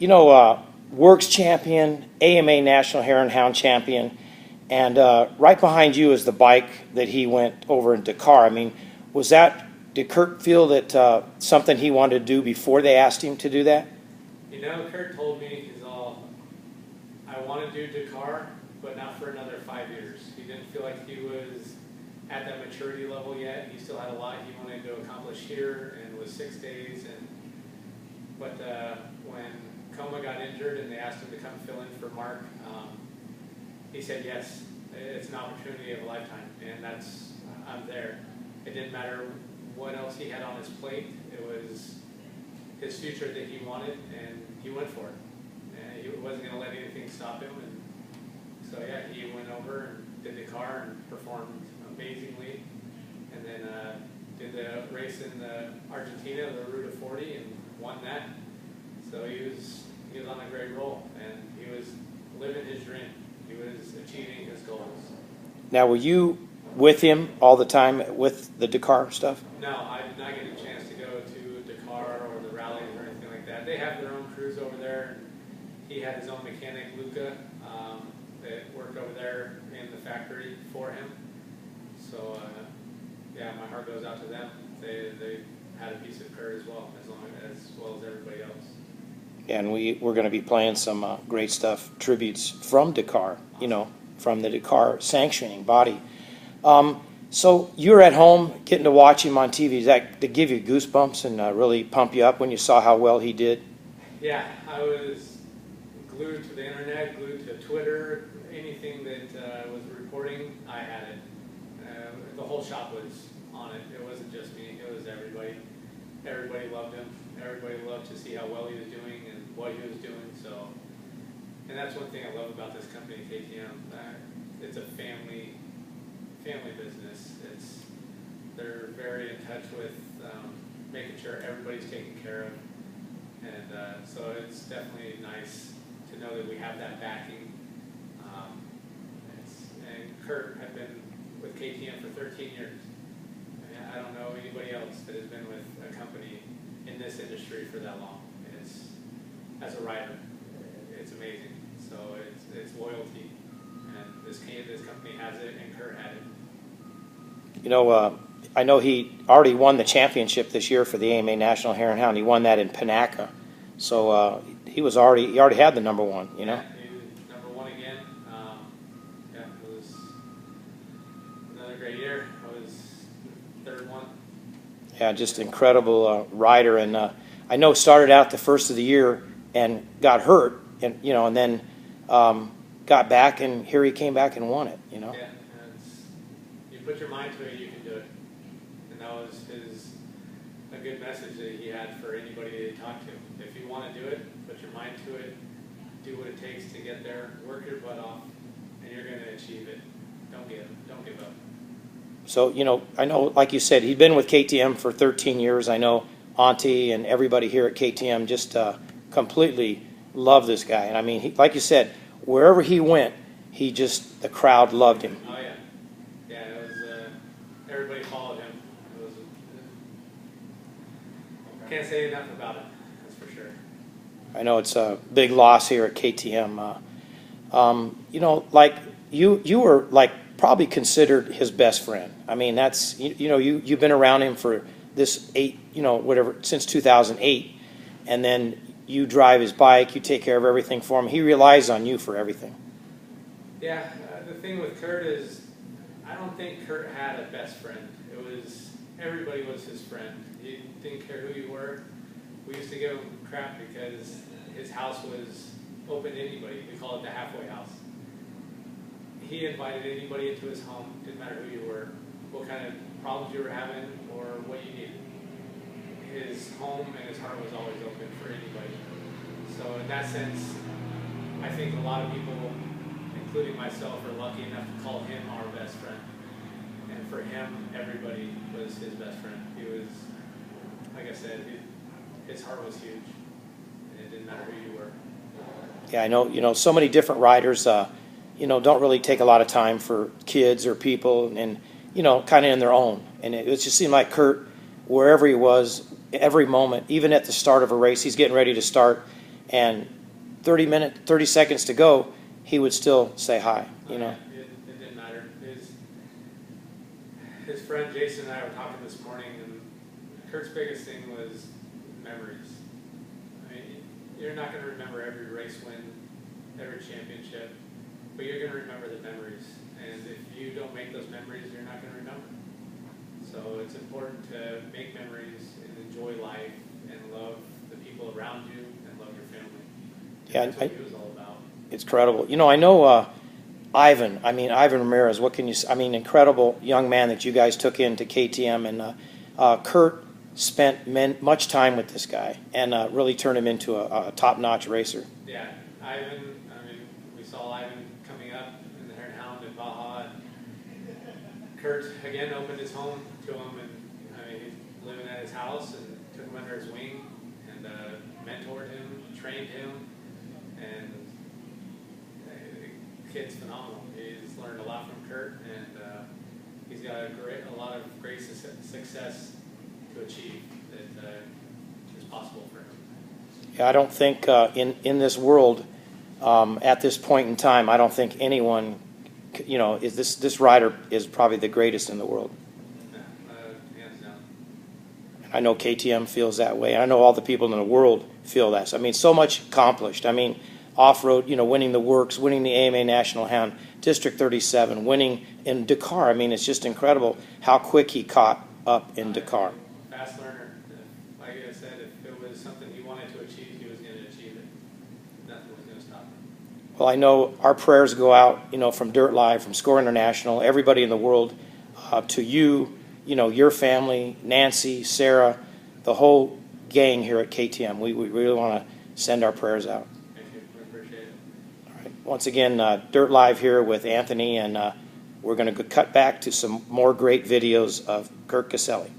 Works champion, AMA National Hare and Hound champion, and right behind you is the bike that he went over in Dakar. I mean, did Kurt feel that something he wanted to do before they asked him to do that? Kurt told me, I want to do Dakar, but not for another 5 years. He didn't feel like he was at that maturity level yet. He still had a lot he wanted to accomplish here, and it was 6 days. But when Coma got injured and they asked him to come fill in for Mark, he said yes. It's an opportunity of a lifetime, and I'm there. It didn't matter what else he had on his plate. It was his future that he wanted, and he went for it. And he wasn't going to let anything stop him. And so yeah, he went over and did the car and performed amazingly, and then did the race in Argentina, the Route of 40, and won that. So he was on a great roll, and he was living his dream. He was achieving his goals. Now, were you with him all the time with the Dakar stuff? No, I did not get a chance to go to Dakar or the rallies or anything like that. They have their own crews over there. He had his own mechanic, Luca, that worked over there in the factory for him. So, yeah, my heart goes out to them. They had a piece of Kurt as well as everybody else. Yeah, and we're going to be playing some great stuff, tributes from Dakar, from the Dakar sanctioning body. So you're at home getting to watch him on TV. Does that give you goosebumps and really pump you up when you saw how well he did? Yeah, I was glued to the internet, glued to Twitter. Anything that was reporting, I had it. The whole shop was on it. It wasn't just me. It was everybody. Everybody loved him. Everybody loved to see how well he was doing and what he was doing. So, and that's one thing I love about this company, KTM. It's a family business. They're very in touch with making sure everybody's taken care of, and so it's definitely nice to know that we have that backing. And Kurt had been with KTM for 13 years. I don't know anybody else that has been with a company in this industry for that long. As a rider, it's amazing. So it's loyalty, and this company has it, and Kurt had it. I know he already won the championship this year for the AMA National Hare and Hound. He won that in Panaca, so he already had the number one. Yeah, he was number one again. Yeah, it was another great year. I was third one. Yeah, just incredible rider, and I know started out the first of the year and got hurt, and and then got back, and here he came back and won it. Yeah, you put your mind to it, you can do it, and that was a good message that he had for anybody that he talked to. If you want to do it, put your mind to it, do what it takes to get there, work your butt off, and you're going to achieve it. Don't give up. So, I know, like you said, he'd been with KTM for 13 years. I know Auntie and everybody here at KTM just completely love this guy. And I mean, like you said, wherever he went, the crowd loved him. Oh, yeah. Yeah, it was, everybody followed him. Can't say enough about it, that's for sure. I know it's a big loss here at KTM. Like you were like probably considered his best friend. I mean, that's you've been around him for this since 2008, and then you drive his bike, you take care of everything for him. He relies on you for everything. Yeah, the thing with Kurt is, I don't think Kurt had a best friend. Everybody was his friend. He didn't care who you were. We used to give him crap because his house was open to anybody. We call it the halfway house. He invited anybody into his home, didn't matter who you were, what kind of problems you were having, or what you needed. His home and his heart was always open for anybody. So in that sense, I think a lot of people, including myself, are lucky enough to call him our best friend. And for him, everybody was his best friend. He was, like I said, his heart was huge. And it didn't matter who you were. Yeah, I know, so many different riders, don't really take a lot of time for kids or people, and, kind of in their own. And it just seemed like Kurt, wherever he was, every moment, even at the start of a race, he's getting ready to start, and 30 seconds to go, he would still say hi, you know. It didn't matter. His friend Jason and I were talking this morning, and Kurt's biggest thing was memories. I mean, you're not going to remember every race win, every championship, but you're going to remember the memories. And if you don't make those memories, you're not going to remember. So it's important to make memories and enjoy life and love the people around you and love your family. Yeah, that's what he was all about. It's incredible. You know, I know Ivan. I mean, Ivan Ramirez. What can you? I mean, incredible young man that you guys took into KTM, and Kurt spent much time with this guy and really turned him into a top-notch racer. Yeah, Ivan. I mean, we saw Ivan coming up in the Hare and Hound in Baja. And Kurt again opened his home to him, and I mean, he's living at his house and took him under his wing and mentored him, trained him, and the kid's phenomenal. He's learned a lot from Kurt, and he's got a lot of great success to achieve that is possible for him. Yeah, I don't think in this world at this point in time, I don't think anyone, you know, is this rider is probably the greatest in the world. Yeah, hands down. I know KTM feels that way. I know all the people in the world feel that. So, I mean, so much accomplished. I mean, off-road, you know, winning the Works, winning the AMA National Hound, District 37, winning in Dakar. I mean, it's just incredible how quick he caught up in Dakar. Fast learner. Like I said, if it was something he wanted to achieve, he was going to achieve it. Nothing was going to stop him. Well, I know our prayers go out, you know, from DirtLive, from Score International, everybody in the world, to you, you know, your family, Nancy, Sarah, the whole gang here at KTM. We really want to send our prayers out. Thank you. We appreciate it. All right. Once again, DirtLive here with Anthony, and we're going to cut back to some more great videos of Kurt Caselli.